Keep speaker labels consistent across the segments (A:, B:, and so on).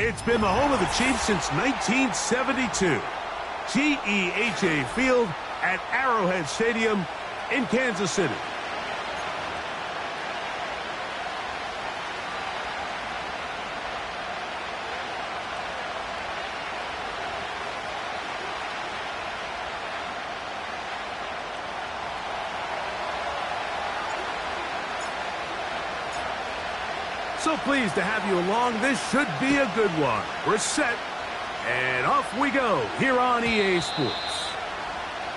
A: It's been the home of the Chiefs since 1972. GEHA Field at Arrowhead Stadium in Kansas City. So pleased to have you along. This should be a good one. We're set, and off we go here on EA Sports.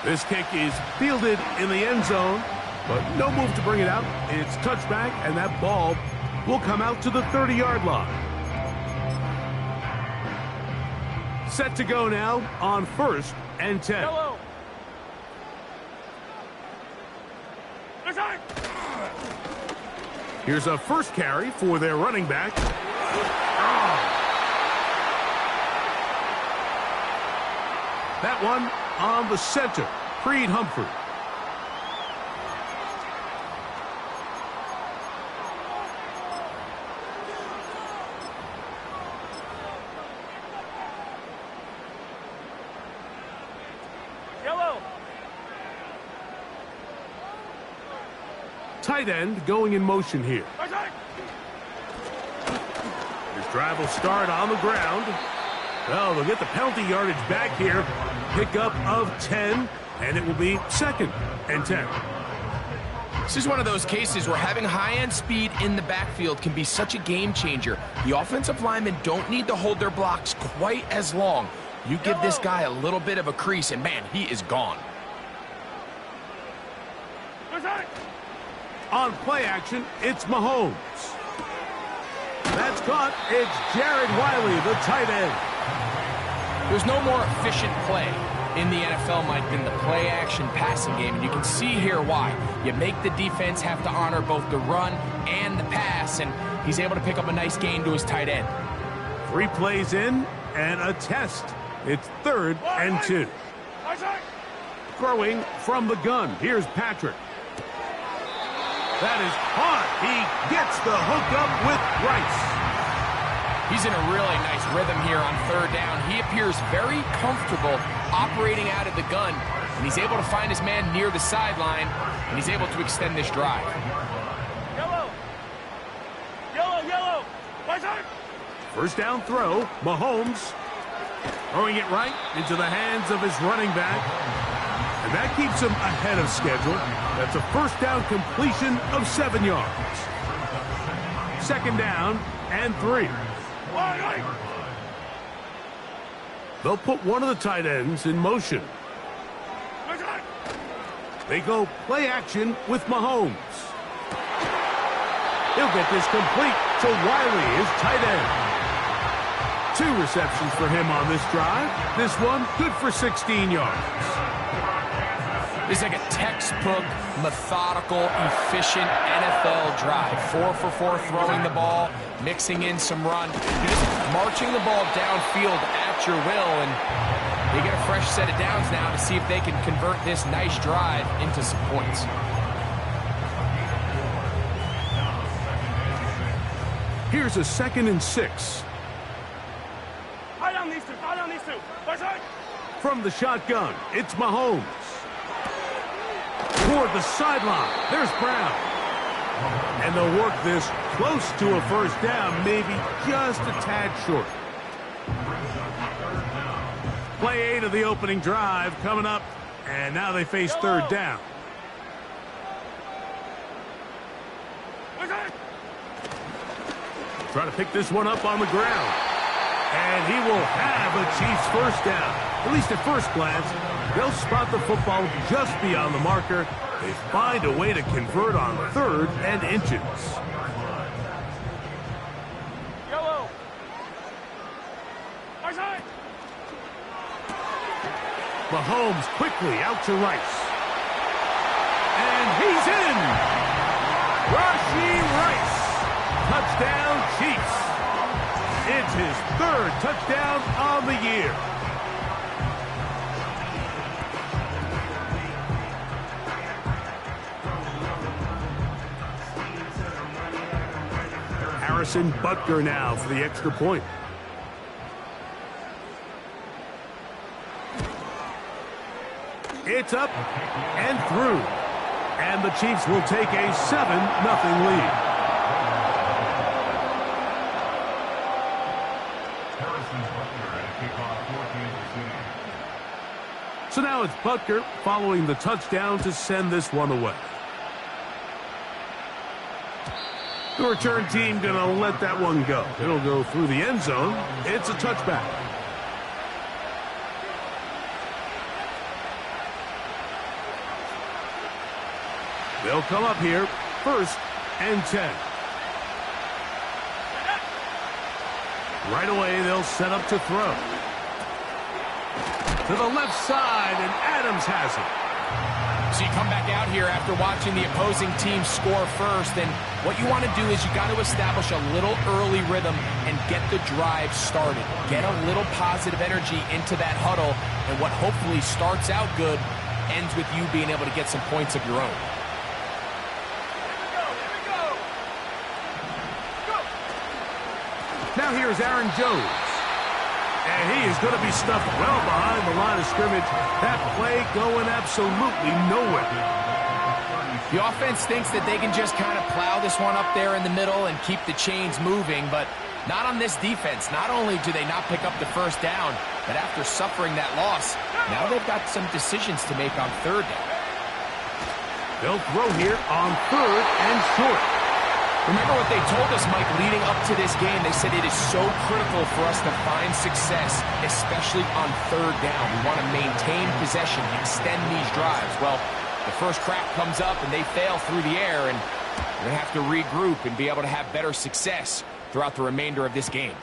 A: This kick is fielded in the end zone, but no move to bring it out. It's touchback, and that ball will come out to the 30-yard line. Set to go now on 1st and 10.
B: Hello.
A: Here's a first carry for their running back. That one on the center, Creed Humphrey.
B: Yellow.
A: Tight end going in motion here. This drive will start on the ground. Well, they'll get the penalty yardage back here. Pickup of 10, and it will be 2nd and 10.
C: This is one of those cases where having high-end speed in the backfield can be such a game changer. The offensive linemen don't need to hold their blocks quite as long. You give this guy a little bit of a crease, and man, he is gone.
A: On play action, it's Mahomes. That's caught. It's Jared Wiley, the tight end.
C: There's no more efficient play in the NFL, Mike, than the play-action passing game, and you can see here why. You make the defense have to honor both the run and the pass, and he's able to pick up a nice gain to his tight end.
A: 3 plays in and a test. It's 3rd and 2. Throwing from the gun. Here's Patrick. That is hard. He gets the hook up with Rice.
C: He's in a really nice rhythm here on 3rd down. He appears very comfortable operating out of the gun, and he's able to find his man near the sideline, and he's able to extend this drive.
B: Yellow. Yellow, yellow.
A: First down throw. Mahomes throwing it right into the hands of his running back. And that keeps him ahead of schedule. That's a first down completion of 7 yards. 2nd down and 3. They'll put one of the tight ends in motion. They go play action with Mahomes. He'll get this complete to Wiley, his tight end. 2 receptions for him on this drive. This one good for 16 yards.
C: This is like a textbook, methodical, efficient NFL drive. 4 for 4 throwing the ball, mixing in some run. You're just marching the ball downfield at your will, and they get a fresh set of downs now to see if they can convert this nice drive into some points.
A: Here's a 2nd and 6. From the shotgun, it's Mahomes. Toward the sideline, there's Brown. And they'll work this close to a first down, maybe just a tad short. Play 8 of the opening drive coming up, and now they face 3rd down. Try to pick this one up on the ground. And he will have a Chiefs first down. At least at first glance, they'll spot the football just beyond the marker. They find a way to convert on 3rd and inches.
B: Yellow.
A: Mahomes quickly out to Rice. And he's in! Rashee Rice. Touchdown, Chiefs. It's his 3rd touchdown on the year. Harrison Butker now for the extra point. It's up and through. And the Chiefs will take a 7-0 lead. So now it's Butker following the touchdown to send this one away. The return team going to let that one go. It'll go through the end zone. It's a touchback. They'll come up here, 1st and 10. Right away, they'll set up to throw. To the left side, and Adams has it.
C: So you come back out here after watching the opposing team score first, and what you want to do is you got to establish a little early rhythm and get the drive started. Get a little positive energy into that huddle, and what hopefully starts out good ends with you being able to get some points of your own.
A: Now here's Aaron Jones. And he is going to be stuffed well behind the line of scrimmage. That play going absolutely nowhere.
C: The offense thinks that they can just kind of plow this one up there in the middle and keep the chains moving, but not on this defense. Not only do they not pick up the first down, but after suffering that loss, now they've got some decisions to make on 3rd down.
A: They'll throw here on 3rd and short.
C: Remember what they told us, Mike, leading up to this game. They said it is so critical for us to find success, especially on 3rd down. We want to maintain possession, extend these drives. Well, the first crack comes up and they fail through the air, and we're going to have to regroup and be able to have better success throughout the remainder of this game.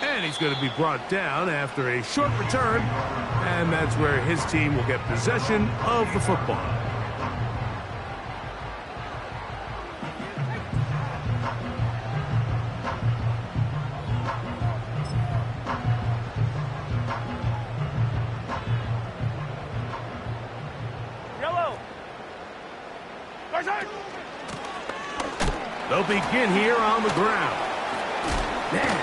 A: And he's going to be brought down after a short return, and that's where his team will get possession of the football. They'll begin here on the ground. Man,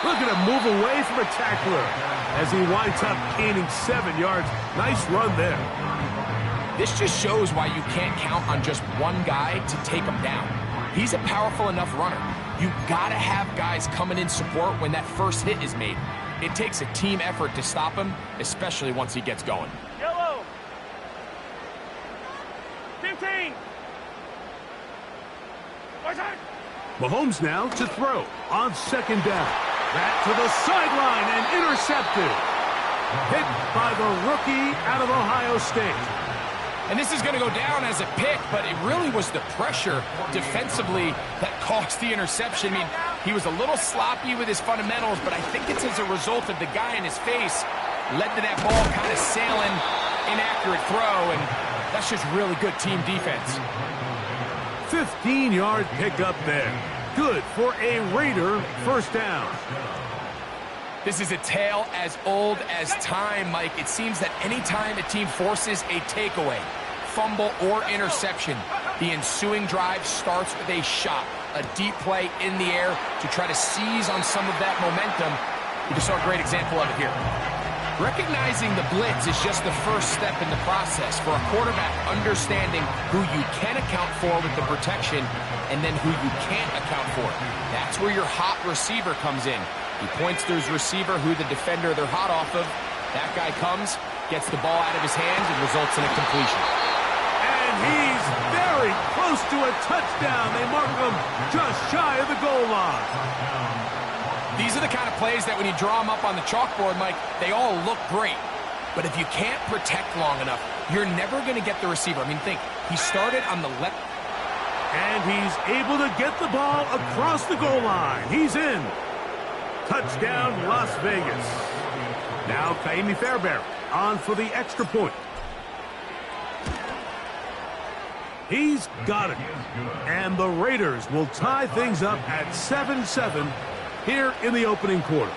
A: look at him move away from a tackler as he winds up gaining 7 yards. Nice run there.
C: This just shows why you can't count on just one guy to take him down. He's a powerful enough runner. You gotta have guys coming in support when that first hit is made. It takes a team effort to stop him, especially once he gets going.
B: Yellow. 15.
A: Mahomes now to throw on 2nd down. Back to the sideline and intercepted. Hit by the rookie out of Ohio State.
C: And this is going to go down as a pick, but it really was the pressure defensively that caused the interception. I mean, he was a little sloppy with his fundamentals, but I think it's as a result of the guy in his face led to that ball kind of sailing, inaccurate throw, and that's just really good team defense.
A: 15-yard pickup there. Good for a Raider 1st down.
C: This is a tale as old as time, Mike. It seems that any time a team forces a takeaway, fumble, or interception, the ensuing drive starts with a shot, a deep play in the air to try to seize on some of that momentum. We just saw a great example of it here. Recognizing the blitz is just the first step in the process for a quarterback understanding who you can account for with the protection and then who you can't account for. That's where your hot receiver comes in. He points to his receiver who the defender they're hot off of. That guy comes, gets the ball out of his hands, and results in a completion.
A: And he's very close to a touchdown. They mark him just shy of the goal line.
C: These are the kind of plays that when you draw them up on the chalkboard, Mike, they all look great. But if you can't protect long enough, you're never going to get the receiver. I mean, think, he started on the left.
A: And he's able to get the ball across the goal line. He's in. Touchdown, Las Vegas. Now, Kaimi Fairbairn on for the extra point. He's got it. And the Raiders will tie things up at 7-7 here in the opening quarter.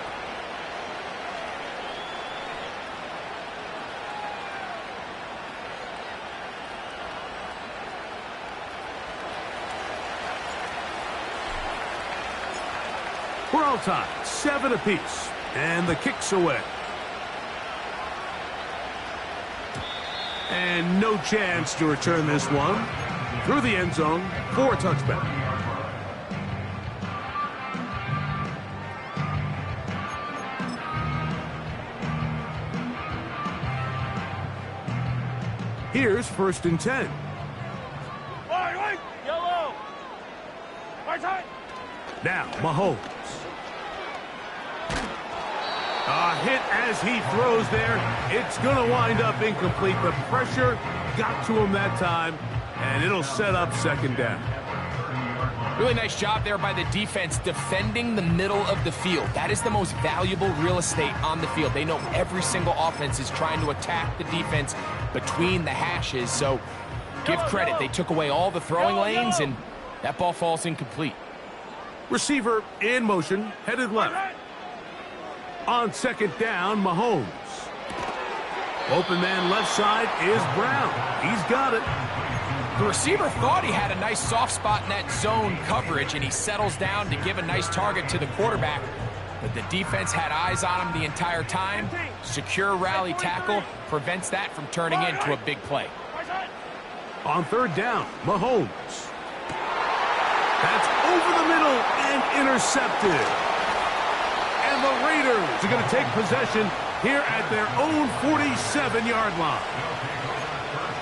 A: We're all tied, 7 apiece, and the kick's away. And no chance to return this one through the end zone for a touchback. Here's 1st and 10.
B: Wait. Yellow. Right side.
A: Now, Mahomes. A hit as he throws there. It's going to wind up incomplete, but pressure got to him that time, and it'll set up 2nd down.
C: Really nice job there by the defense defending the middle of the field. That is the most valuable real estate on the field. They know every single offense is trying to attack the defense between the hashes, so give credit. They took away all the throwing lanes, and that ball falls incomplete.
A: Receiver in motion, headed left. On 2nd down, Mahomes. Open man left side is Brown. He's got it.
C: The receiver thought he had a nice soft spot in that zone coverage, and he settles down to give a nice target to the quarterback. But the defense had eyes on him the entire time. Secure rally tackle prevents that from turning into a big play.
A: On 3rd down, Mahomes. That's over the middle and intercepted. And the Raiders are going to take possession here at their own 47-yard line.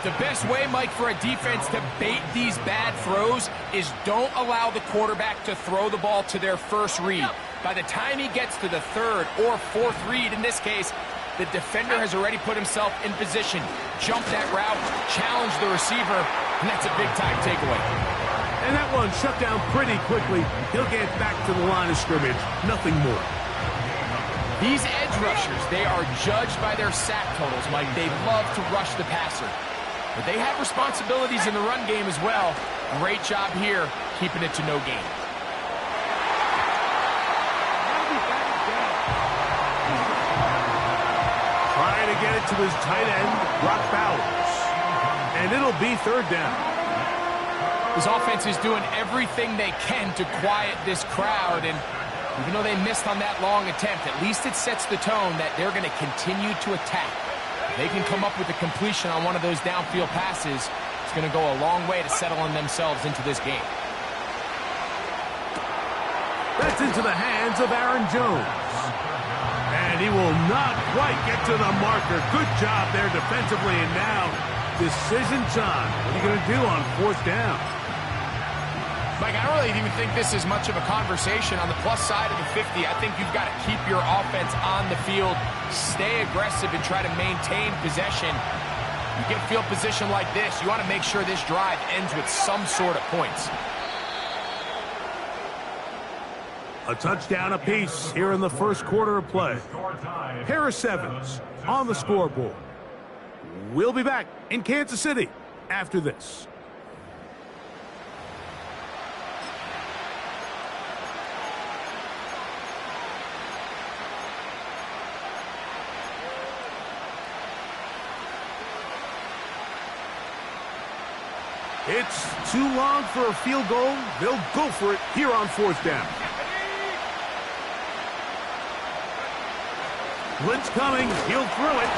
C: The best way, Mike, for a defense to bait these bad throws is don't allow the quarterback to throw the ball to their first read. By the time he gets to the 3rd or 4th read, in this case, the defender has already put himself in position, jumped that route, challenged the receiver, and that's a big-time takeaway.
A: And that one shut down pretty quickly. He'll get back to the line of scrimmage, nothing more.
C: These edge rushers, they are judged by their sack totals, Mike. They love to rush the passer. But they have responsibilities in the run game as well. Great job here, keeping it to no gain.
A: Trying to get it to his tight end, Brock Bowers. And it'll be 3rd down.
C: This offense is doing everything they can to quiet this crowd, and even though they missed on that long attempt, at least it sets the tone that they're going to continue to attack. If they can come up with a completion on one of those downfield passes, it's going to go a long way to settling themselves into this game.
A: That's into the hands of Aaron Jones. And he will not quite get to the marker. Good job there defensively, and now decision time. What are you going to do on 4th down?
C: Mike, I don't really even think this is much of a conversation. On the plus side of the 50, I think you've got to keep your offense on the field, stay aggressive, and try to maintain possession. You get a field position like this, you want to make sure this drive ends with some sort of points.
A: A touchdown apiece here in the 1st quarter of play. Harris Evans on the scoreboard. We'll be back in Kansas City after this. It's too long for a field goal. They'll go for it here on 4th down. Blitz coming. He'll throw it.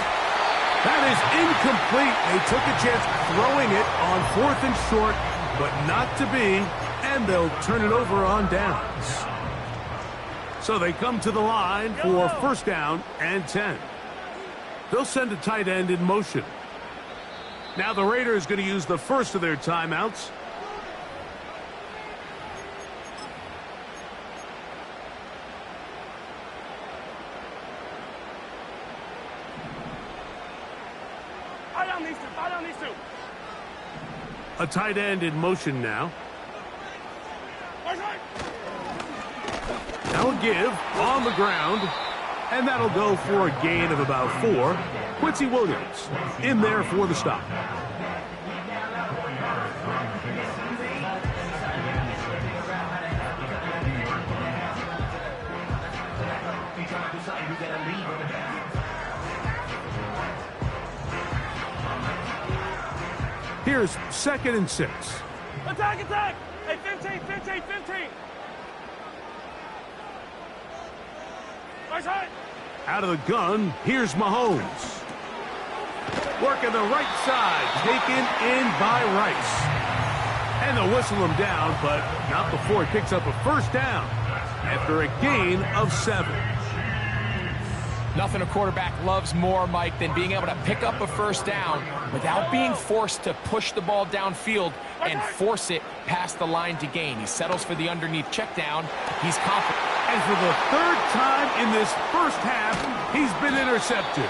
A: That is incomplete. They took a chance throwing it on 4th and short, but not to be, and they'll turn it over on downs. So they come to the line for 1st down and 10. They'll send a tight end in motion. Now the Raiders going to use the first of their timeouts. A tight end in motion now. Now a give on the ground, and that'll go for a gain of about 4. Quincy Williams in there for the stop. Here's 2nd and 6.
B: Attack, attack! Hey, 15, 15, 15! Right side!
A: Out of the gun, here's Mahomes. Working the right side, taken in by Rice. And they'll whistle him down, but not before he picks up a first down after a gain of 7.
C: Nothing a quarterback loves more, Mike, than being able to pick up a first down without being forced to push the ball downfield and force it past the line to gain. He settles for the underneath check down. He's confident.
A: And for the 3rd time in this first half, he's been intercepted.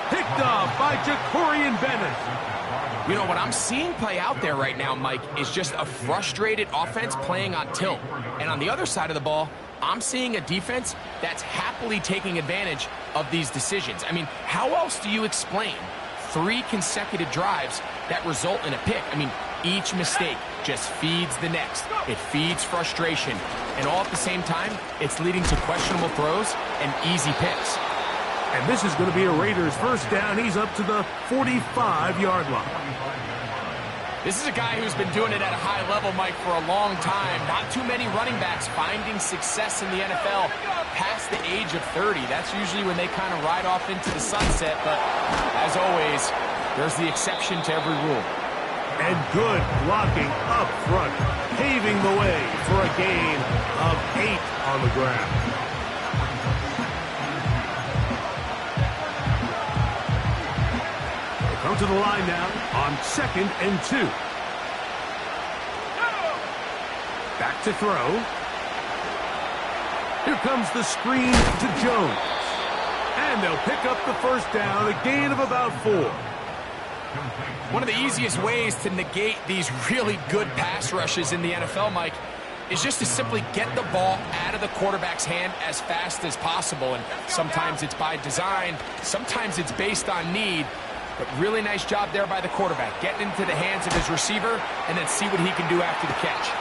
A: Picked off by Jacorian Bennett.
C: You know, what I'm seeing play out there right now, Mike, is just a frustrated offense playing on tilt. And on the other side of the ball, I'm seeing a defense that's happily taking advantage of these decisions. I mean, how else do you explain 3 consecutive drives that result in a pick? I mean, each mistake just feeds the next. It feeds frustration. And all at the same time, it's leading to questionable throws and easy picks.
A: And this is going to be a Raiders first down. He's up to the 45-yard line.
C: This is a guy who's been doing it at a high level, Mike, for a long time. Not too many running backs finding success in the NFL past the age of 30. That's usually when they kind of ride off into the sunset. But as always, there's the exception to every rule.
A: And good blocking up front, paving the way for a gain of 8 on the ground. Come to the line now on 2nd and 2. Back to throw. Here comes the screen to Jones. And they'll pick up the first down, a gain of about 4.
C: One of the easiest ways to negate these really good pass rushes in the NFL, Mike, is just to simply get the ball out of the quarterback's hand as fast as possible. And sometimes it's by design, sometimes it's based on need. But really nice job there by the quarterback, getting into the hands of his receiver and then see what he can do after the catch.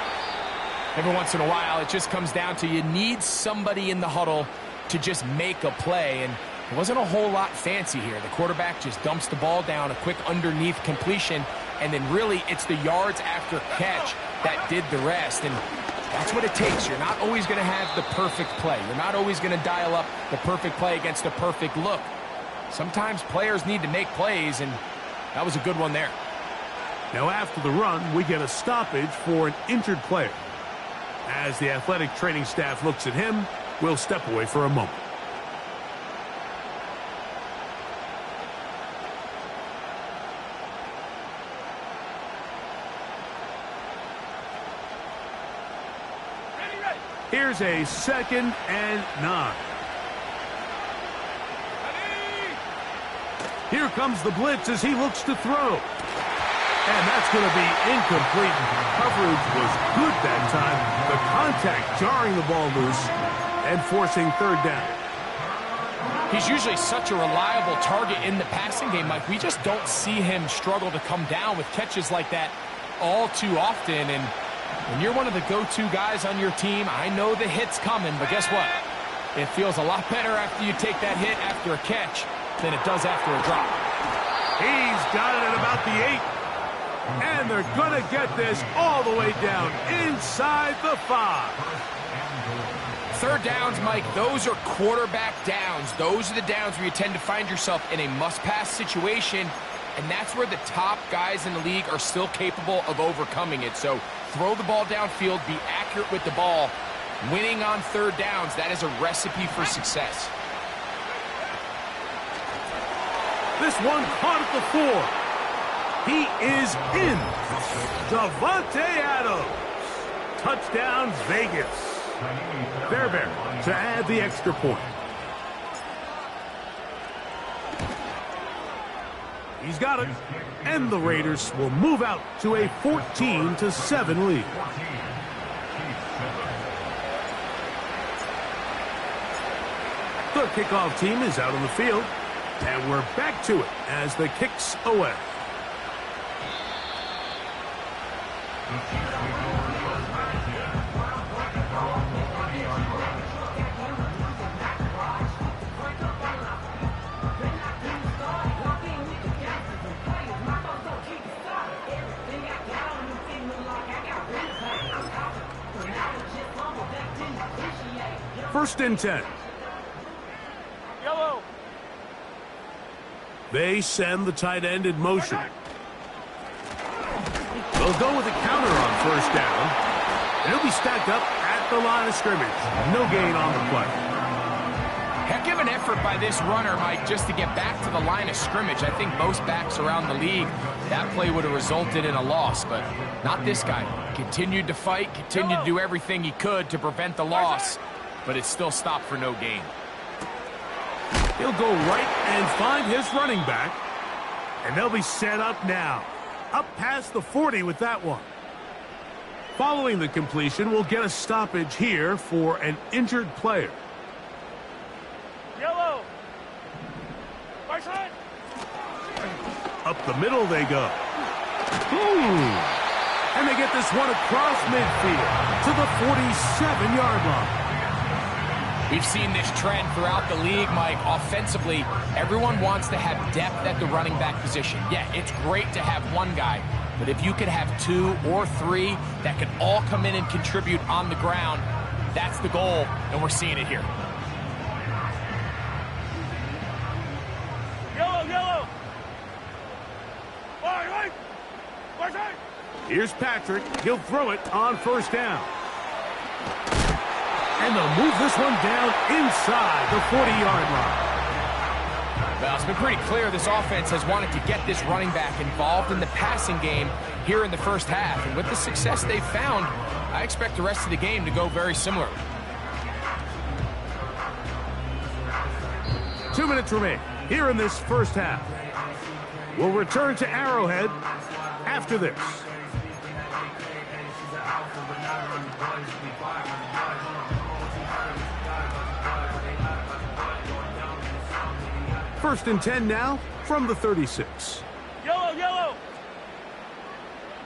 C: Every once in a while, it just comes down to you need somebody in the huddle to just make a play. And it wasn't a whole lot fancy here. The quarterback just dumps the ball down, a quick underneath completion, and then really it's the yards after catch that did the rest. And that's what it takes. You're not always going to have the perfect play. You're not always going to dial up the perfect play against the perfect look. Sometimes players need to make plays, and that was a good one there.
A: Now after the run, we get a stoppage for an injured player. As the athletic training staff looks at him, we'll step away for a moment. Here's a 2nd and 9. Here comes the blitz as he looks to throw. And that's going to be incomplete. Coverage was good that time. The contact jarring the ball loose and forcing 3rd down.
C: He's usually such a reliable target in the passing game, Mike. We just don't see him struggle to come down with catches like that all too often. And when you're one of the go-to guys on your team, I know the hit's coming, but guess what? It feels a lot better after you take that hit after a catch than it does after a drop.
A: He's got it at about the 8. And they're going to get this all the way down inside the 5.
C: 3rd downs, Mike, those are quarterback downs. Those are the downs where you tend to find yourself in a must-pass situation, and that's where the top guys in the league are still capable of overcoming it. So throw the ball downfield, be accurate with the ball. Winning on 3rd downs, that is a recipe for success.
A: This one caught at the 4. He is in. Davante Adams. Touchdown, Vegas. Fairbairn to add the extra point. He's got it. And the Raiders will move out to a 14-7 lead. The kickoff team is out on the field. And we're back to it as the kick's away. First and 10.
B: Yellow.
A: They send the tight end in motion. They'll go with a counter on first down. And he'll be stacked up at the line of scrimmage. No gain on the play.
C: Heck of an effort by this runner, Mike, just to get back to the line of scrimmage. I think most backs around the league, that play would have resulted in a loss, but not this guy. Continued to fight, continued to do everything he could to prevent the loss, but it still stopped for no gain.
A: He'll go right and find his running back, and they'll be set up now. Up past the 40 with that one. Following the completion, we'll get a stoppage here for an injured player.
B: Yellow. Right side.
A: Up the middle they go. And they get this one across midfield to the 47-yard line.
C: We've seen this trend throughout the league, Mike. Offensively, everyone wants to have depth at the running back position. Yeah, it's great to have one guy, but if you could have two or three that can all come in and contribute on the ground, that's the goal, and we're seeing it here.
B: Yellow. Right. Right side.
A: Here's Patrick. He'll throw it on first down. And they'll move this one down inside the 40-yard line.
C: Well, it's been pretty clear this offense has wanted to get this running back involved in the passing game here in the first half. And with the success they've found, I expect the rest of the game to go very similar.
A: 2 minutes remain here in this first half. We'll return to Arrowhead after this. First and 10 now from the 36.
B: Yellow.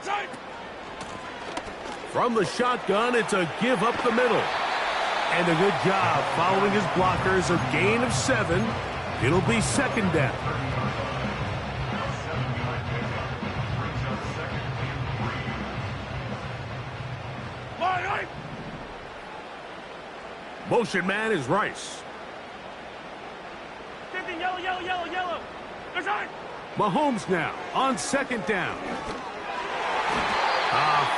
B: Side.
A: From the shotgun, it's a give up the middle. And a good job following his blockers, a gain of 7. It'll be second down.
B: Right.
A: Motion man is Rice.
B: 50, yellow. Right side.
A: Mahomes now on second down.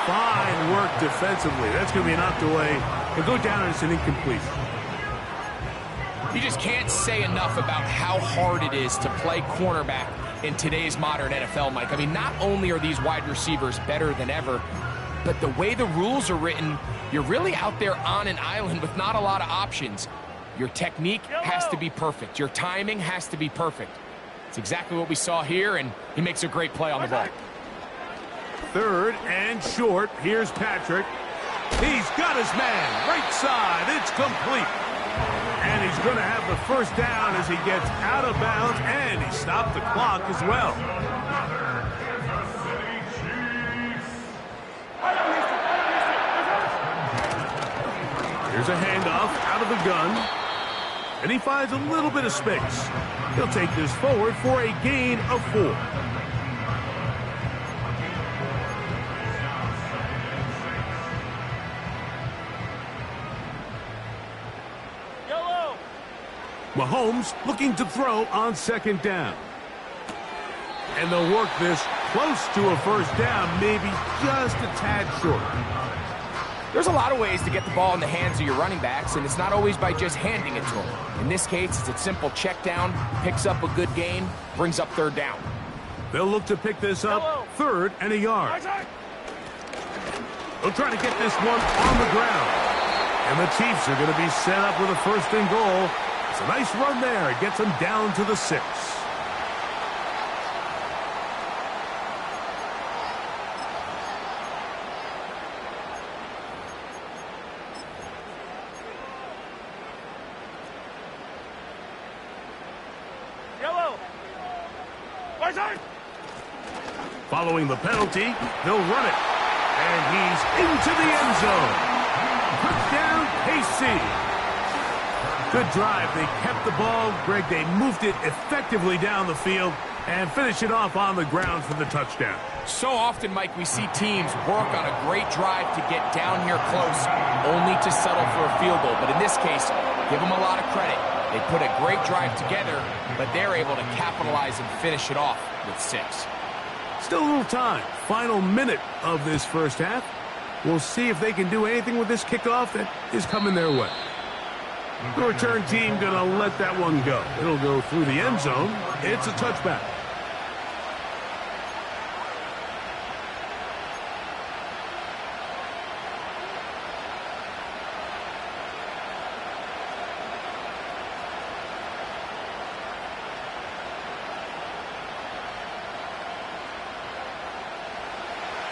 A: Fine work defensively. That's going to be knocked away. He'll go down as an incompletion.
C: You just can't say enough about how hard it is to play cornerback in today's modern NFL, Mike. I mean, not only are these wide receivers better than ever, but the way the rules are written, you're really out there on an island with not a lot of options. Your technique has to be perfect. Your timing has to be perfect. It's exactly what we saw here, and he makes a great play on the ball.
A: Third and short. Here's Patrick. He's got his man. Right side. It's complete. And he's going to have the first down as he gets out of bounds, and he stopped the clock as well. Here's a handoff out of the gun. And he finds a little bit of space. He'll take this forward for a gain of 4.
B: Yellow.
A: Mahomes looking to throw on second down. And they'll work this close to a first down, maybe just a tad short.
C: There's a lot of ways to get the ball in the hands of your running backs, and it's not always by just handing it to them. In this case, it's a simple check down, picks up a good gain, brings up third down.
A: They'll look to pick this up, third and a yard. They'll try to get this one on the ground. And the Chiefs are going to be set up with a first and goal. It's a nice run there. It gets them down to the 6. Following the penalty, they'll run it. And he's into the end zone. Touchdown, KC. Good drive. They kept the ball. Greg, they moved it effectively down the field. and finish it off on the ground for the touchdown.
C: So often, Mike, we see teams work on a great drive to get down here close, only to settle for a field goal. But in this case, give them a lot of credit. They put a great drive together, but they're able to capitalize and finish it off with 6.
A: Still a little time. Final minute of this first half. We'll see if they can do anything with this kickoff that is coming their way. The return team going to let that one go. It'll go through the end zone. It's a touchback.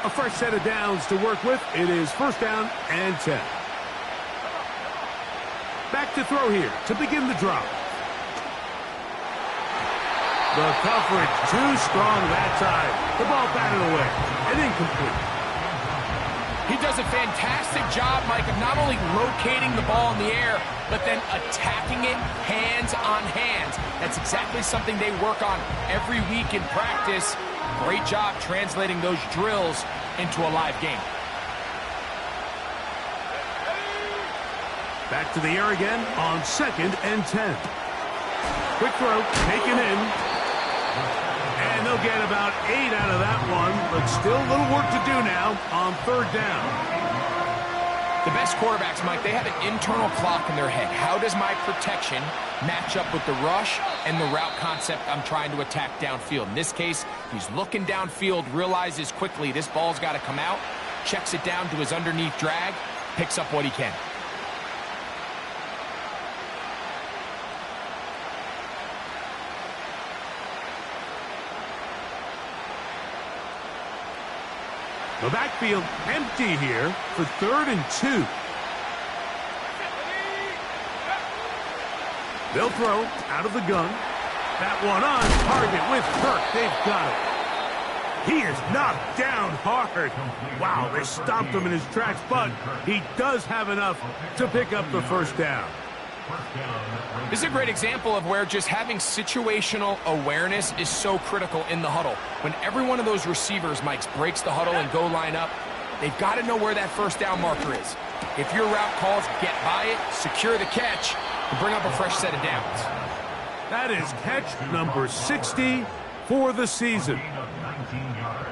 A: A fresh set of downs to work with. It is first down and 10. Back to throw here to begin the drive. The coverage too strong that time. The ball batted away and incomplete.
C: He does a fantastic job, Mike, of not only locating the ball in the air, but then attacking it hands on hands. That's exactly something they work on every week in practice. Great job translating those drills into a live game.
A: Back to the air again on second and 10. Quick throw, taken in. And they'll get about 8 out of that one, but still a little work to do now on third down.
C: The best quarterbacks, Mike, they have an internal clock in their head. How does my protection match up with the rush and the route concept I'm trying to attack downfield? In this case, he's looking downfield, realizes quickly this ball's got to come out, checks it down to his underneath drag, picks up what he can.
A: The backfield empty here for 3rd and 2. They'll throw out of the gun. That one on target with Kirk. They've got it. He is knocked down hard. Wow, they stopped him in his tracks, but he does have enough to pick up the first down.
C: This is a great example of where just having situational awareness is so critical in the huddle. When every one of those receivers, Mike, breaks the huddle and go line up, they've got to know where that first down marker is. If your route calls, get by it, secure the catch, and bring up a fresh set of downs.
A: That is catch number 60 for the season.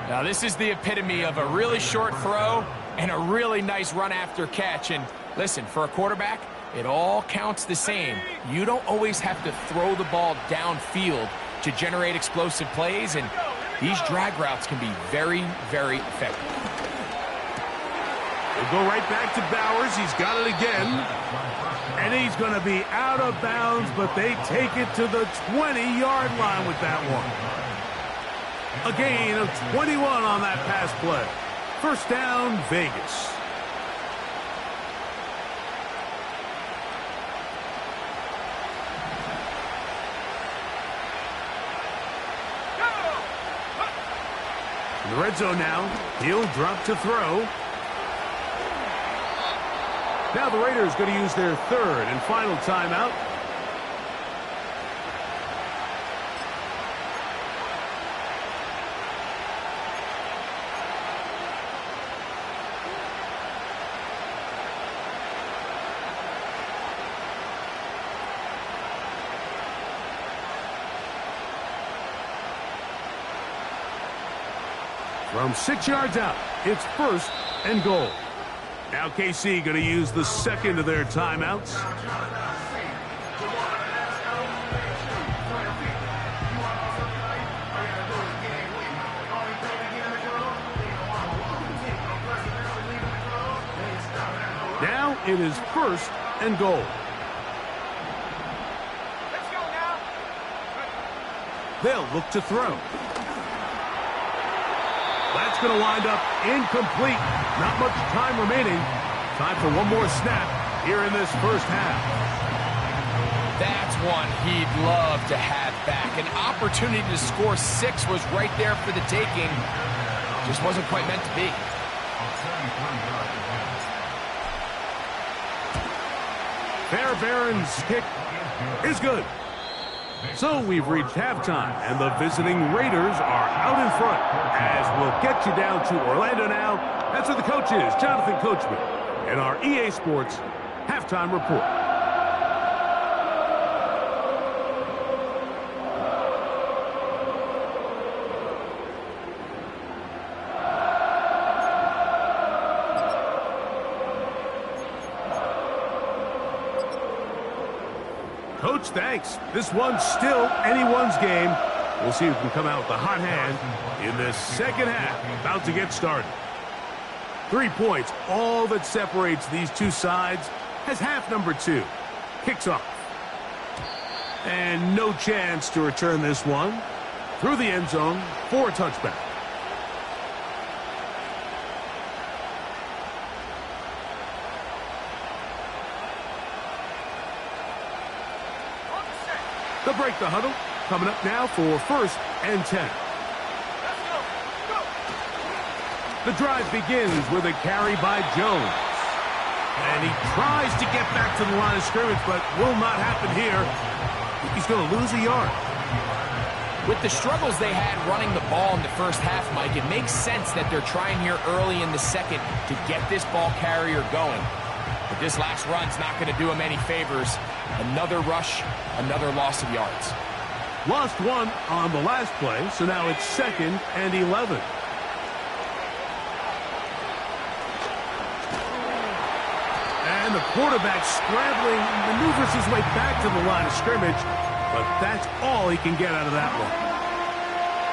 C: Now, this is the epitome of a really short throw and a really nice run after catch. And listen, for a quarterback, it all counts the same. You don't always have to throw the ball downfield to generate explosive plays, and these drag routes can be very, very effective.
A: We'll go right back to Bowers. He's got it again. And he's going to be out of bounds, but they take it to the 20-yard line with that one. A gain of 21 on that pass play. First down, Vegas. In the red zone now, he'll drop to throw. Now the Raiders going to use their 3rd and final timeout. From 6 yards out, it's 1st and goal. Now KC going to use the 2nd of their timeouts. Now it is 1st and goal.
B: Let's go now.
A: They'll look to throw. That's going to wind up incomplete. Not much time remaining. Time for one more snap here in this first half.
C: That's one he'd love to have back. An opportunity to score 6 was right there for the taking. Just wasn't quite meant to be.
A: Fairbairn's kick is good. So we've reached halftime, and the visiting Raiders are out in front. As we'll get you down to Orlando now, that's where the coach is, Jonathan Coachman, in our EA Sports Halftime Report. Coach, thanks. This one's still anyone's game. We'll see who can come out with the hot hand in this second half. About to get started. 3 points, all that separates these two sides, as half number 2 kicks off. And no chance to return this one through the end zone for a touchback. They'll break the huddle. Coming up now for 1st and 10.
B: Let's go. Go.
A: The drive begins with a carry by Jones. And he tries to get back to the line of scrimmage, but will not happen here. He's going to lose a yard.
C: With the struggles they had running the ball in the first half, Mike, it makes sense that they're trying here early in the second to get this ball carrier going. But this last run's not going to do him any favors. Another rush, another loss of yards.
A: Lost one on the last play, so now it's 2nd and 11. And the quarterback scrambling, maneuvers his way back to the line of scrimmage, but that's all he can get out of that one.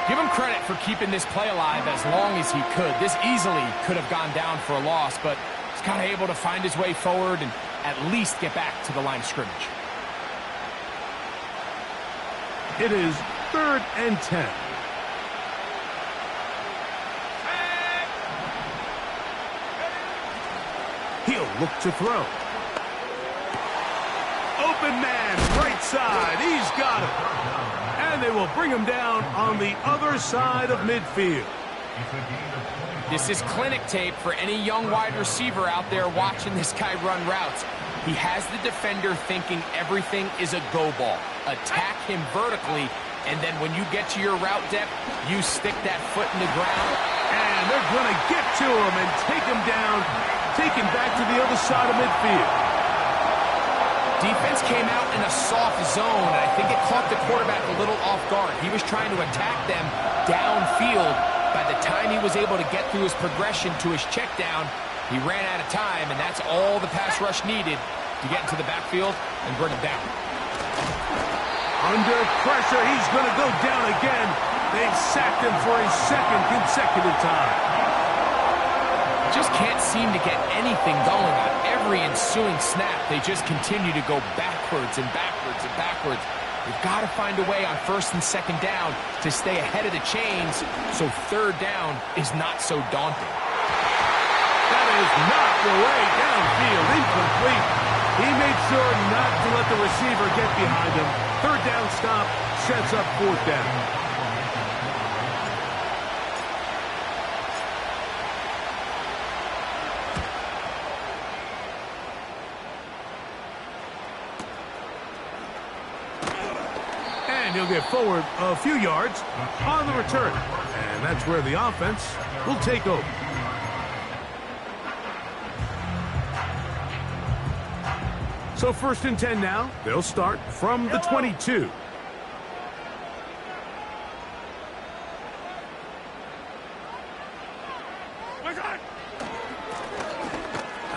C: Give him credit for keeping this play alive as long as he could. This easily could have gone down for a loss, but he's kind of able to find his way forward and at least get back to the line of scrimmage.
A: It is 3rd and 10. He'll look to throw. Open man, right side. He's got it. And they will bring him down on the other side of midfield.
C: This is clinic tape for any young wide receiver out there watching this guy run routes. He has the defender thinking everything is a go ball. Attack him vertically, and then when you get to your route depth, you stick that foot in the ground.
A: And they're going to get to him and take him down, take him back to the other side of midfield.
C: Defense came out in a soft zone, and I think it caught the quarterback a little off guard. He was trying to attack them downfield. By the time he was able to get through his progression to his check down, he ran out of time, and that's all the pass rush needed to get into the backfield and bring him down.
A: Under pressure, he's going to go down again. They've sacked him for a 2nd consecutive time.
C: Just can't seem to get anything going on every ensuing snap. They just continue to go backwards and backwards and backwards. You've got to find a way on 1st and 2nd down to stay ahead of the chains so 3rd down is not so daunting.
A: That is knocked away downfield, incomplete. He made sure not to let the receiver get behind him. 3rd down stop sets up 4th down. And he'll get forward a few yards on the return. And that's where the offense will take over. So 1st and 10 now. They'll start from the 22. A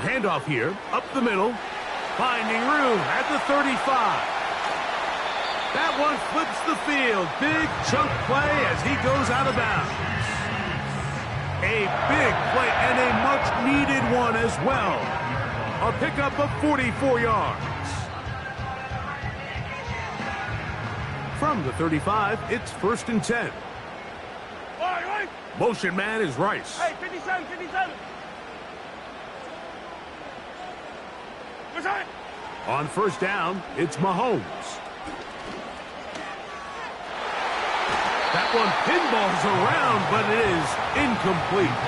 A: handoff here, up the middle, finding room at the 35. That one flips the field. Big chunk play as he goes out of bounds. A big play and a much-needed one as well. A pickup of 44 yards. From the 35, it's 1st and 10.
B: Right.
A: Motion man is Rice.
B: Hey, 57, 57. Return.
A: On 1st down, it's Mahomes. That one pinballs around, but it is incomplete.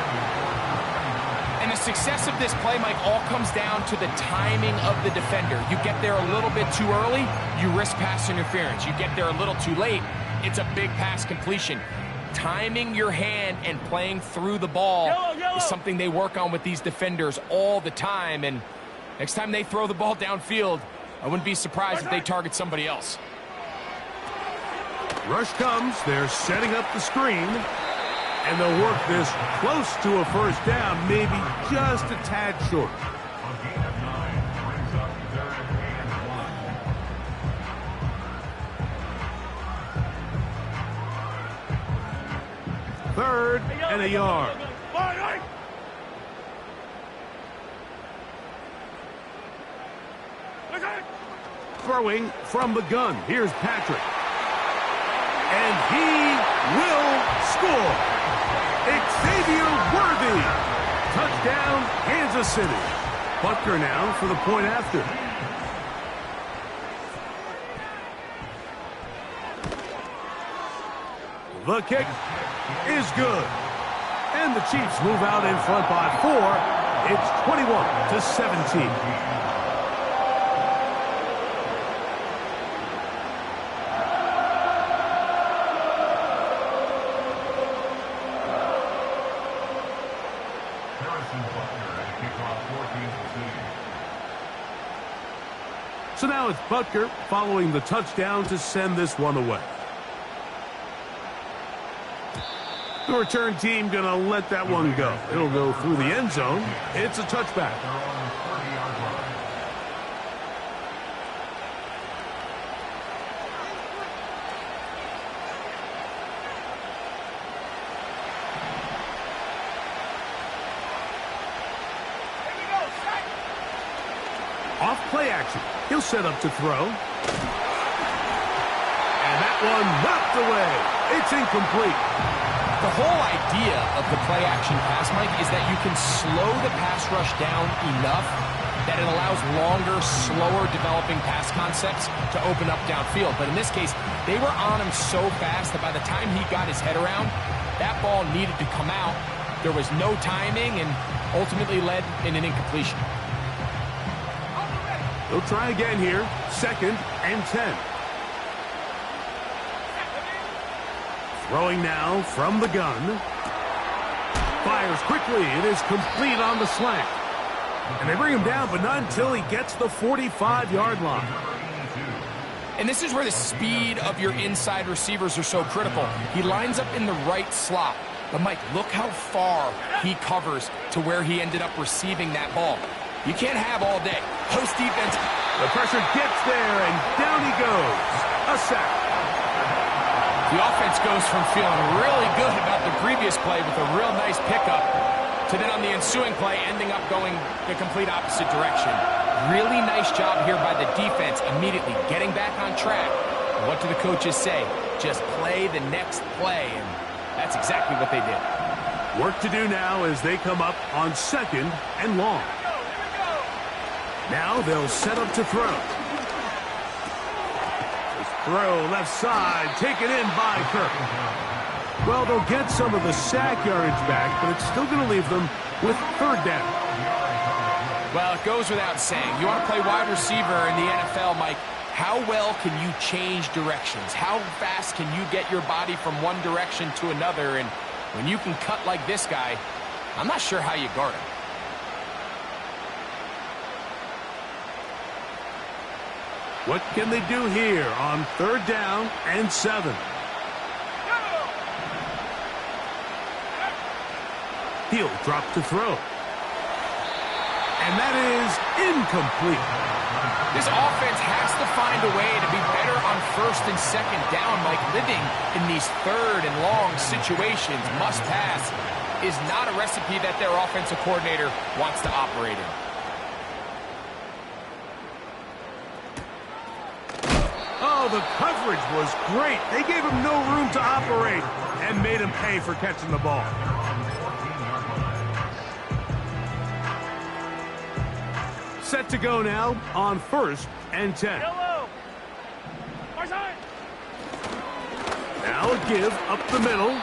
C: And the success of this play, Mike, all comes down to the timing of the defender. You get there a little bit too early, you risk pass interference. You get there a little too late, it's a big pass completion. Timing your hand and playing through the ball is something they work on with these defenders all the time. And next time they throw the ball downfield, I wouldn't be surprised if they target somebody else.
A: Rush comes. They're setting up the screen. And they'll work this close to a first down, maybe just a tad short. Third and a yard. Throwing from the gun. Here's Patrick. And he will score. Xavier Worthy. Touchdown, Kansas City. Butker now for the point after. The kick is good. And the Chiefs move out in front by 4. It's 21-17. So now it's Butker following the touchdown to send this one away. The return team going to let that one go. It'll go through the end zone. It's a touchback. Off play action. He'll set up to throw. And that one knocked away. It's incomplete.
C: The whole idea of the play action pass, Mike, is that you can slow the pass rush down enough that it allows longer, slower developing pass concepts to open up downfield. But in this case, they were on him so fast that by the time he got his head around, that ball needed to come out. There was no timing and ultimately led in an incompletion.
A: They'll try again here. 2nd and 10. Throwing now from the gun. Fires quickly. It is complete on the slant. And they bring him down, but not until he gets the 45-yard line.
C: And this is where the speed of your inside receivers are so critical. He lines up in the right slot. But, Mike, look how far he covers to where he ended up receiving that ball. You can't have all day. Post defense.
A: The pressure gets there, and down he goes. A sack.
C: The offense goes from feeling really good about the previous play with a real nice pickup to then on the ensuing play ending up going the complete opposite direction. Really nice job here by the defense immediately getting back on track. And what do the coaches say? Just play the next play, and that's exactly what they did.
A: Work to do now as they come up on 2nd and long. Now they'll set up to throw. Throw left side, taken in by Kirk. Well, they'll get some of the sack yardage back, but it's still going to leave them with 3rd down.
C: Well, it goes without saying. You want to play wide receiver in the NFL, Mike. How well can you change directions? How fast can you get your body from one direction to another? And when you can cut like this guy, I'm not sure how you guard him.
A: What can they do here on 3rd down and 7? He'll drop to throw. And that is incomplete.
C: This offense has to find a way to be better on 1st and 2nd down. Like living in these 3rd and long situations, must pass, is not a recipe that their offensive coordinator wants to operate in.
A: Oh, the coverage was great. They gave him no room to operate and made him pay for catching the ball. Set to go now on 1st and 10. Now a give up the middle.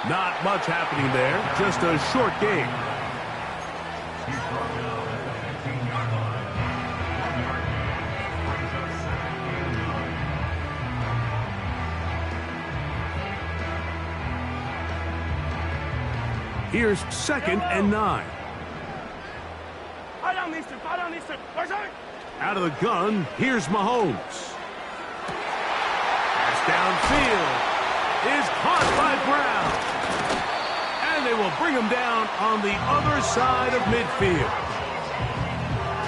A: Not much happening there. Just a short game. Here's 2nd and 9.
B: Fall down these two. Fall down these two. Right side.
A: Out of the gun, here's Mahomes. Pass downfield is caught by Brown. And they will bring him down on the other side of midfield.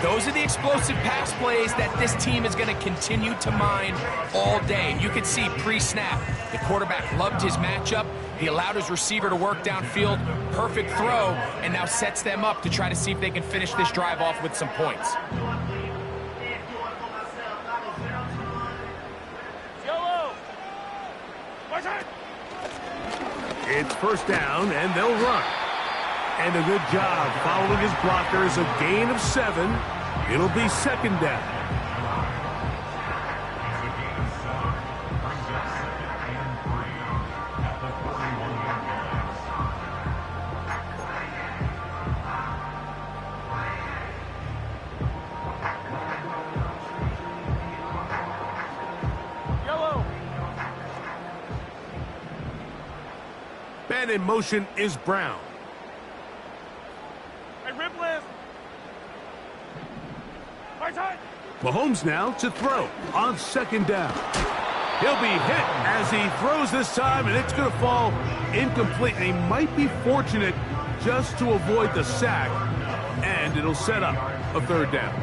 C: Those are the explosive pass plays that this team is going to continue to mine all day. You can see pre-snap, the quarterback loved his matchup. He allowed his receiver to work downfield, perfect throw, and now sets them up to try to see if they can finish this drive off with some points.
B: Yellow. Right side.
A: It's 1st down, and they'll run. And a good job following his blockers, a gain of 7. It'll be 2nd down.
B: Yellow.
A: Man in motion is Brown.
B: Hey, Ripley. Right side.
A: Mahomes now to throw on 2nd down. He'll be hit as he throws this time, and it's going to fall incomplete. They might be fortunate just to avoid the sack, and it'll set up a 3rd down.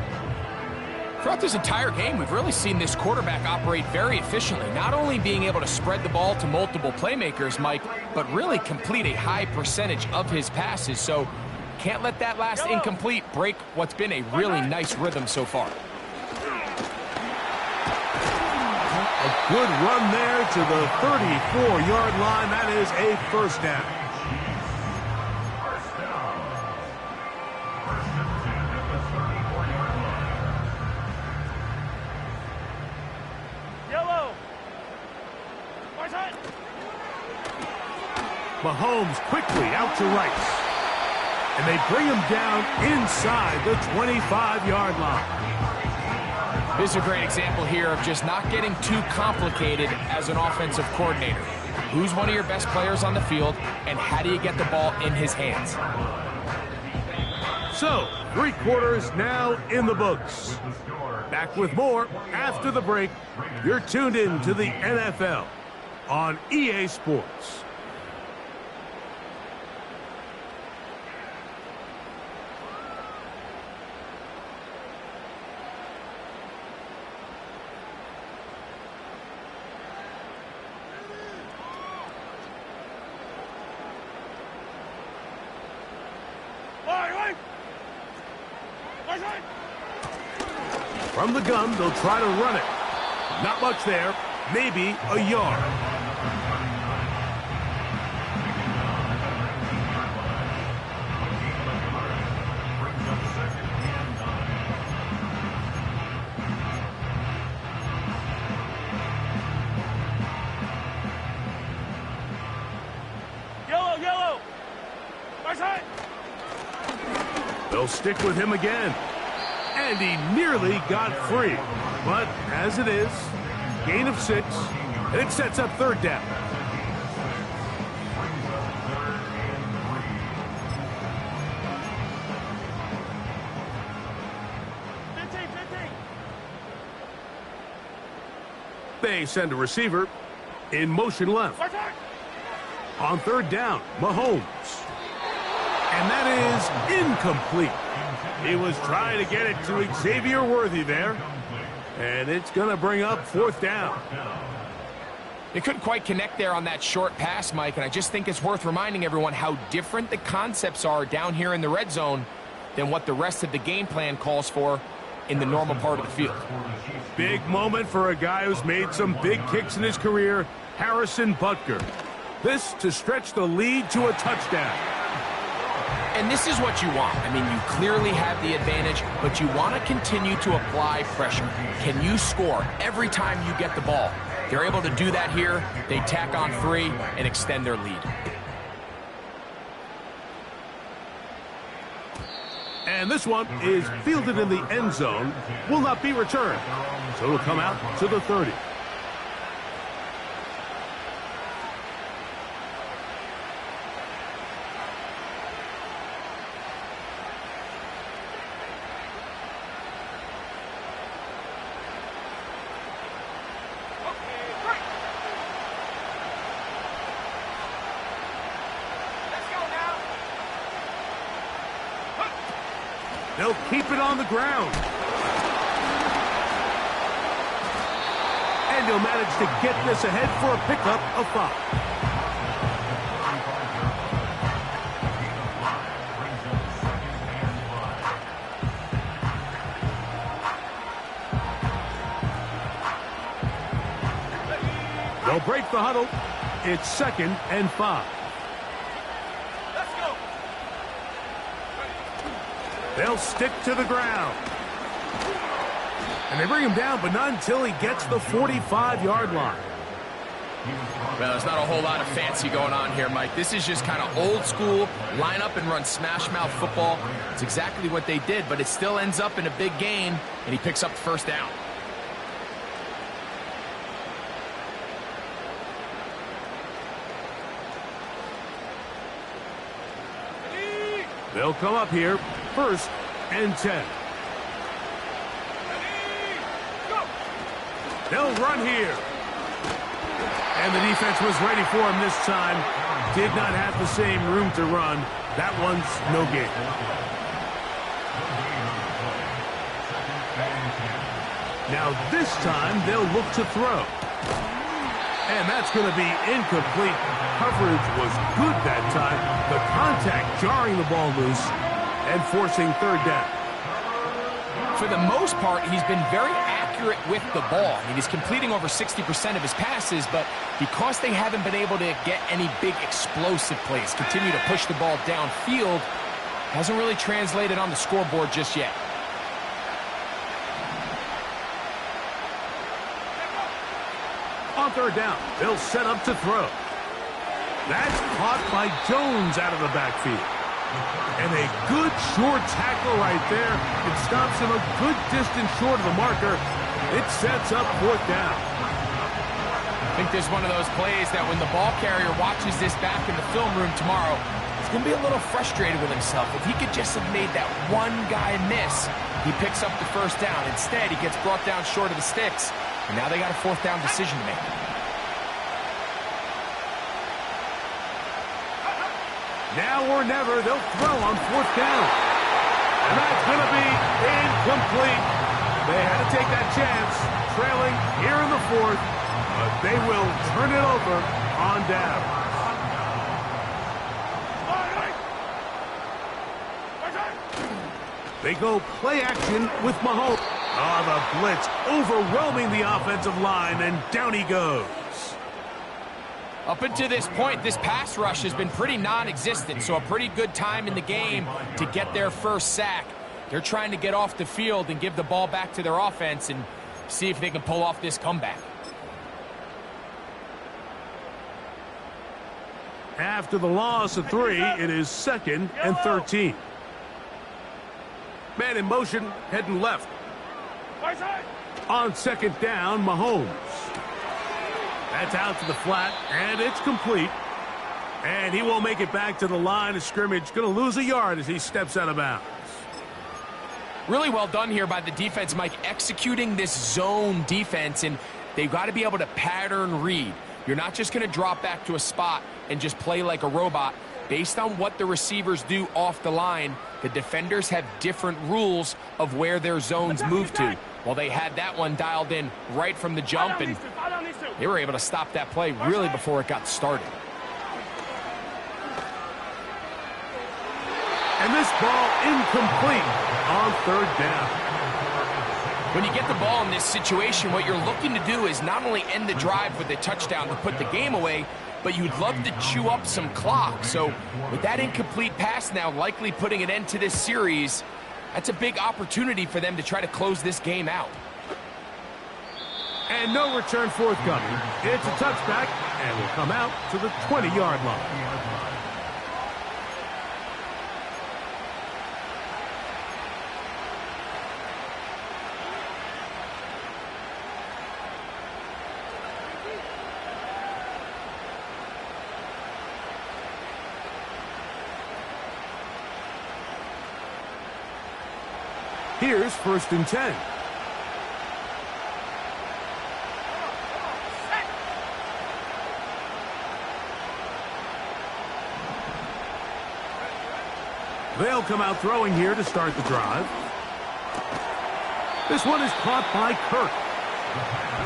C: Throughout this entire game, we've really seen this quarterback operate very efficiently, not only being able to spread the ball to multiple playmakers, Mike, but really complete a high percentage of his passes. So can't let that last incomplete break what's been a really nice rhythm so far.
A: A good run there to the 34-yard line. That is a 1st down.
B: Yellow. Right side.
A: Mahomes quickly out to Rice. And they bring him down inside the 25-yard line.
C: This is a great example here of just not getting too complicated as an offensive coordinator. Who's one of your best players on the field, and how do you get the ball in his hands?
A: So, 3 quarters now in the books. Back with more after the break. You're tuned in to the NFL on EA Sports. From the gun, they'll try to run it. Not much there. Maybe a yard.
B: Yellow. Right side.
A: They'll stick with him again. And he nearly got free. But as it is, gain of 6, and it sets up 3rd down. They send a receiver in motion left. On 3rd down, Mahomes. And that is incomplete. He was trying to get it to Xavier Worthy there. And it's going to bring up 4th down.
C: They couldn't quite connect there on that short pass, Mike, and I just think it's worth reminding everyone how different the concepts are down here in the red zone than what the rest of the game plan calls for in the normal part of the field.
A: Big moment for a guy who's made some big kicks in his career, Harrison Butker. This to stretch the lead to a touchdown.
C: And this is what you want. I mean, you clearly have the advantage, but you want to continue to apply pressure. Can you score every time you get the ball? They're able to do that here. They tack on 3 and extend their lead.
A: And this one is fielded in the end zone, will not be returned. So it'll come out to the 30. They'll keep it on the ground. And he'll manage to get this ahead for a pickup of 5. They'll break the huddle. It's 2nd and 5.
B: Let's go.
A: They'll stick to the ground. And they bring him down, but not until he gets the 45-yard line.
C: Well, there's not a whole lot of fancy going on here, Mike. This is just kind of old school, line up and run smash mouth football. It's exactly what they did, but it still ends up in a big gain, and he picks up the first down.
A: They'll come up here, 1st and 10. They'll run here. And the defense was ready for him this time. Did not have the same room to run. That one's no gain. Now this time they'll look to throw. And that's going to be incomplete. Coverage was good that time. The contact jarring the ball loose and forcing 3rd down.
C: For the most part, he's been very accurate with the ball. I mean, he's completing over 60% of his passes, but because they haven't been able to get any big explosive plays, continue to push the ball downfield, hasn't really translated on the scoreboard just yet.
A: On 3rd down, they'll set up to throw. That's caught by Jones out of the backfield. And a good short tackle right there. It stops him a good distance short of the marker. It sets up 4th down.
C: I think there's one of those plays that when the ball carrier watches this back in the film room tomorrow, he's going to be a little frustrated with himself. If he could just have made that one guy miss, he picks up the 1st down. Instead, he gets brought down short of the sticks. And now they got a 4th down decision to make.
A: Now or never, they'll throw on 4th down. And that's going to be incomplete. They had to take that chance, trailing here in the 4th, but they will turn it over on down. They go play action with Mahomes. Oh, the blitz overwhelming the offensive line, and down he goes.
C: Up until this point, this pass rush has been pretty non-existent, so a pretty good time in the game to get their first sack. They're trying to get off the field and give the ball back to their offense and see if they can pull off this comeback.
A: After the loss of 3, it is 2nd and 13. Man in motion, heading left. On 2nd down, Mahomes. That's out to the flat, and it's complete. And he won't make it back to the line of scrimmage. Going to lose a yard as he steps out of bounds.
C: Really well done here by the defense, Mike, executing this zone defense, and they've got to be able to pattern read. You're not just going to drop back to a spot and just play like a robot. Based on what the receivers do off the line, the defenders have different rules of where their zones move to. Well, they had that one dialed in right from the jump, and they were able to stop that play really before it got started.
A: And this ball incomplete on 3rd down.
C: When you get the ball in this situation, what you're looking to do is not only end the drive with a touchdown to put the game away, but you'd love to chew up some clock. So with that incomplete pass now likely putting an end to this series, that's a big opportunity for them to try to close this game out.
A: And no return forthcoming. It's a touchback, and will come out to the 20-yard line. Here's 1st and 10. They'll come out throwing here to start the drive. This one is caught by Kirk.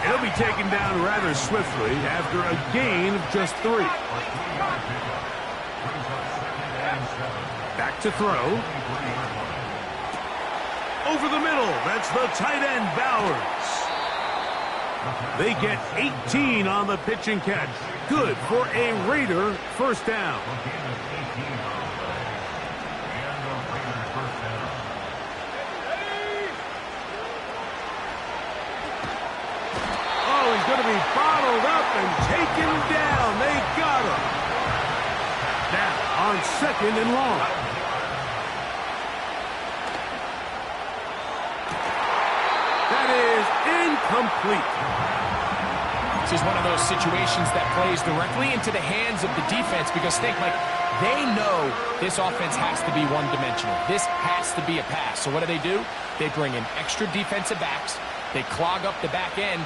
A: It'll be taken down rather swiftly after a gain of just 3. Back to throw. Over the middle. That's the tight end, Bowers. They get 18 on the pitch and catch. Good for a Raider first down. Oh, he's going to be bottled up and taken down. They got him. Now on 2nd and long. That is incomplete.
C: This is one of those situations that plays directly into the hands of the defense because think like they know this offense has to be one-dimensional. This has to be a pass. So what do? They bring in extra defensive backs. They clog up the back end.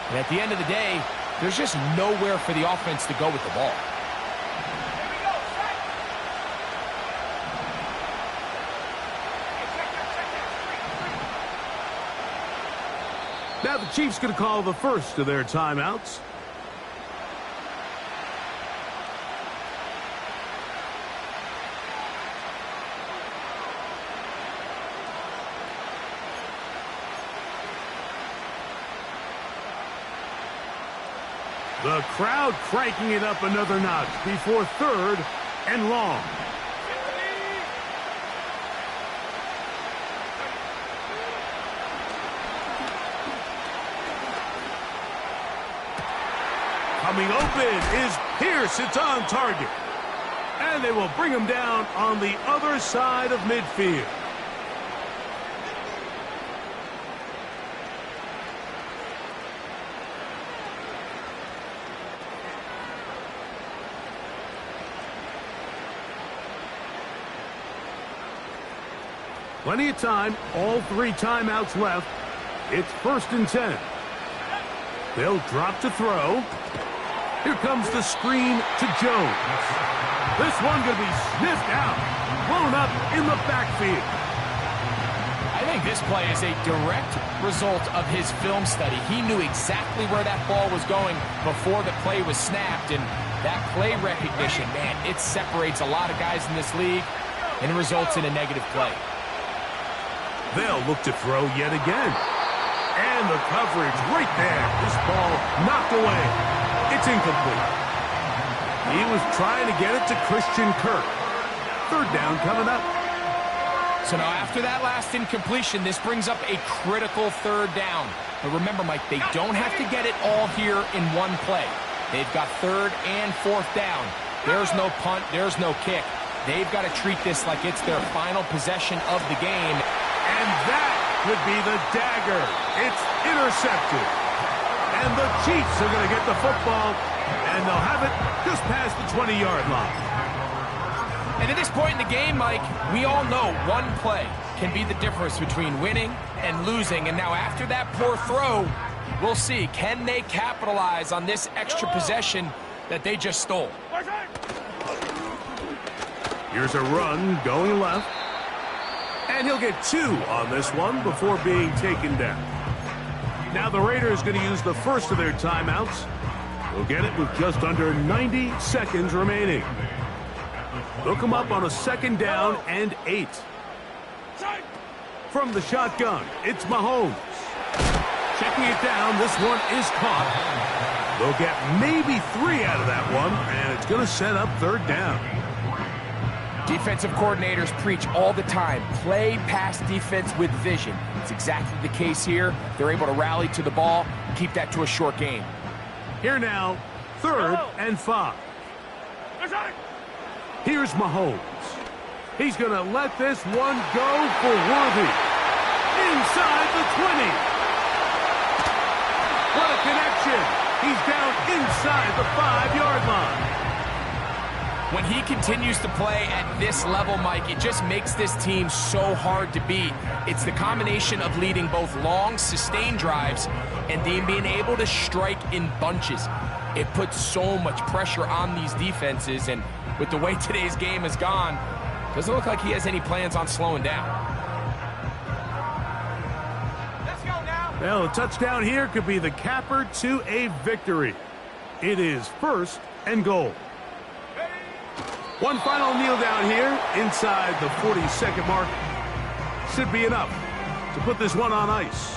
C: And at the end of the day, there's just nowhere for the offense to go with the ball.
A: Now the Chiefs going to call the first of their timeouts. The crowd cranking it up another notch before 3rd and long. Coming open is Pierce. It's on target. And they will bring him down on the other side of midfield. Plenty of time. All 3 timeouts left. It's 1st and 10. They'll drop to throw. Here comes the screen to Jones. This one going to be sniffed out, blown up in the backfield.
C: I think this play is a direct result of his film study. He knew exactly where that ball was going before the play was snapped, and that play recognition, man, it separates a lot of guys in this league, and it results in a negative play.
A: They'll look to throw yet again. And the coverage right there. This ball knocked away. It's incomplete. He was trying to get it to Christian Kirk. 3rd down coming up.
C: So now after that last incompletion, this brings up a critical 3rd down. But remember, Mike, they don't have to get it all here in one play. They've got 3rd and 4th down. There's no punt. There's no kick. They've got to treat this like it's their final possession of the game.
A: And that would be the dagger. It's intercepted. And the Chiefs are going to get the football, and they'll have it just past the 20-yard line.
C: And at this point in the game, Mike, we all know one play can be the difference between winning and losing. And now after that poor throw, we'll see, can they capitalize on this extra possession that they just stole?
A: Here's a run going left. And he'll get 2 on this one before being taken down. Now the Raiders going to use the first of their timeouts. They'll get it with just under 90 seconds remaining. They'll come up on a 2nd down and 8. From the shotgun, it's Mahomes. Checking it down, this one is caught. They'll get maybe 3 out of that one, and it's going to set up 3rd down.
C: Defensive coordinators preach all the time, play pass defense with vision. It's exactly the case here. They're able to rally to the ball, keep that to a short game.
A: Here now, 3rd and 5. Here's Mahomes. He's going to let this one go for Worthy. Inside the 20. What a connection. He's down inside the 5-yard line.
C: When he continues to play at this level, Mike, it just makes this team so hard to beat. It's the combination of leading both long, sustained drives and then being able to strike in bunches. It puts so much pressure on these defenses, and with the way today's game has gone, Doesn't look like he has any plans on slowing down.
B: Let's go now.
A: Well, a touchdown here could be the capper to a victory. It is 1st and goal. One final kneel down here inside the 40-second mark. Should be enough to put this one on ice.